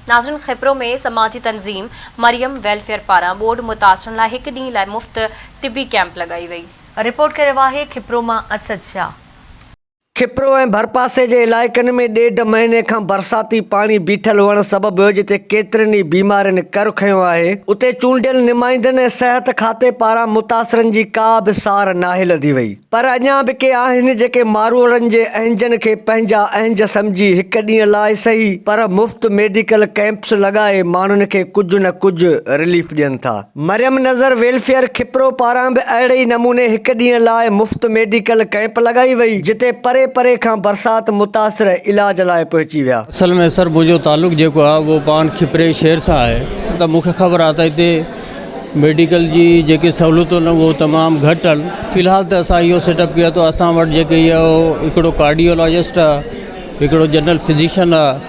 नाज़रीन, खिप्रो में समाजी तंज़ीम मरियम वेलफेयर पारां बोर्ड मुतासरन लाइ हिकु ॾींहुं लाइ मुफ़्त तिबी कैंप लॻाई वई। रिपोर्ट करे आहे खिप्रो मां असद शाह। खिप्रो ऐं भरपासे जे इलाइक़नि में 1.5 महीने खां बरसाती पाणी बीठल हुअण सबबि जिते केतिरनि ई बीमारियुनि कर खंयो आहे, उते चूंडियल नुमाइंदनि ऐं सिहत खाते पारां मुतासिरनि जी का बि सार नाहे लधी वई। पर अञा बि के आहिनि जेके मारूअड़नि जे अहंजनि खे पंहिंजा अहंज सम्झी हिकु ॾींहं लाइ सही पर मुफ़्त मेडिकल कैंप्स लॻाए माण्हुनि खे कुझु न कुझु रिलीफ ॾियनि था। मरियम नज़र वेलफेयर खिप्रो पारां बि अहिड़े ई नमूने हिकु ॾींहं लाइ मुफ़्त मेडिकल कैंप लॻाई वई, जिते परे खां बरसात मुतासिर इलाज लाइ पहुची विया। असल में सर मुझो ताल्लुक जो है वो पान खिपरे शहर से है, तो मुख्य खबर आता है मेडिकल जी जेके सहूलतूं न वो तमाम घटि आहिनि। फ़िलहाल तो असां इहो सेटअप किया तो असां वटि जेके हिकिड़ो कार्डियोलॉजिस्ट आहे, हिकिड़ो जनरल फिजिशियन आहे,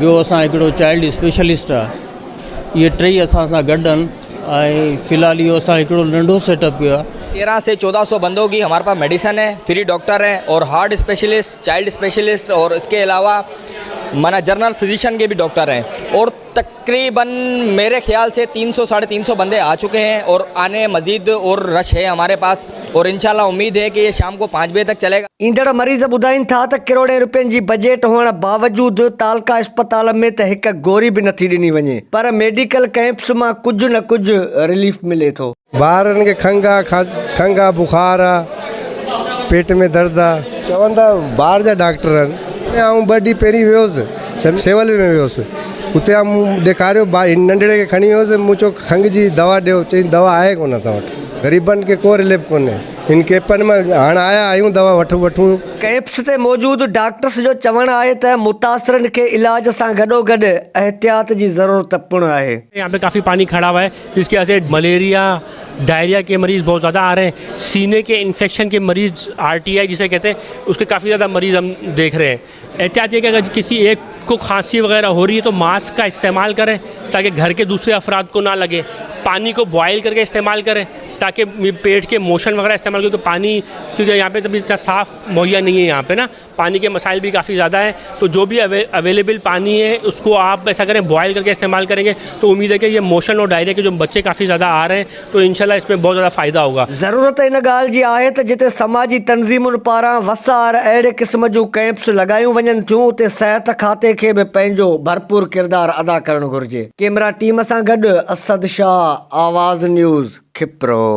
ॿियो असां हिकिड़ो चाइल्ड स्पेशलिस्ट आहे। ये टई असां सां गॾु आहिनि ऐं फ़िलहाल इहो असां हिकिड़ो नंढो सेटअप कियो आहे। 1300 से 1400 बंदों की हमारे पास मेडिसिन है, फ्री डॉक्टर हैं और हार्ट स्पेशलिस्ट, चाइल्ड स्पेशलिस्ट और इसके अलावा माना जनरल फिजिशियन के भी डॉक्टर हैं। और तकरीबन मेरे ख्याल से 300 साढ़े 300 बंदे आ चुके हैं और आने मज़ीद और रश है हमारे पास, और इंशाल्लाह उम्मीद है कि ये शाम को 5 बजे तक चलेगा। ईंदड़ मरीज़ ॿुधाइनि था त करोड़े रुपयनि जी बजट हुअण बावजूदि तालका अस्पताल में त हिकु गोरी बि नथी ॾिनी वञे, पर मेडिकल कैंप्स मां कुझु न कुझु रिलीफ मिले थो। ॿारनि खे खंघ आहे, बुखार आहे, पेट में दर्द आहे, चवनि था ॿाहिरि जा डॉक्टर आहिनि। ऐं 2 ॾींहं पहिरीं वियोसि सिविल में वियोसि, उते मूं ॾेखारियो नंढड़े खे खणी वियोसि, मूं चयो खंघ जी दवा ॾियो, चई दवा आहे कोन असां वटि, ग़रीबनि खे को रिलीफ कोन्हे। इन कैंपनि में हाणे आया आहियूं दवा वठूं। कैंप्स ते मौजूदु डॉक्टर्स जो चवणु आहे त मुतासिरनि खे इलाज सां गॾोगॾु एहतियात जी ज़रूरत पिणु आहे। यहाँ पे काफ़ी पानी खड़ा हुआ है, जिसकी वजह से मलेरिया डायरिया के मरीज़ बहुत ज़्यादा आ रहे हैं। सीने के इन्फेक्शन के मरीज़ RTI जिसे कहते हैं, उसके काफ़ी ज़्यादा मरीज़ हम देख रहे हैं। एहतियात है कि अगर किसी एक को खांसी वगैरह हो रही है तो मास्क का इस्तेमाल करें ताकि घर के दूसरे अफराद को ना लगे। पानी को बॉयल करके इस्तेमाल करें ताकि पेट के मोशन वगैरह इस्तेमाल, क्योंकि पानी क्योंकि यहाँ पे तभी इतना साफ़ मुहैया नहीं है, यहाँ पे ना पानी के मसाइल भी काफ़ी ज़्यादा हैं। तो जो भी अवेलेबल पानी है उसको आप ऐसा करें बॉयल करके इस्तेमाल करेंगे तो उम्मीद है कि ये मोशन और डायरिया के जो बच्चे काफ़ी ज़्यादा आ रहे हैं तो इंशाल्लाह इसमें बहुत ज़्यादा फ़ायदा होगा। ज़रूरत इन ॻाल्हि जी आहे त जिते समाजी तंज़ीमुनि पारां वसार अहिड़े क़िस्म जूं कैंप्स लॻायूं वञनि थियूं, उते सिहत खाते खे बि पंहिंजो भरपूर किरदारु अदा करणु घुरिजे। कैमरा टीम सां गॾु असद शाह, आवाज़ न्यूज़, खिप्रो।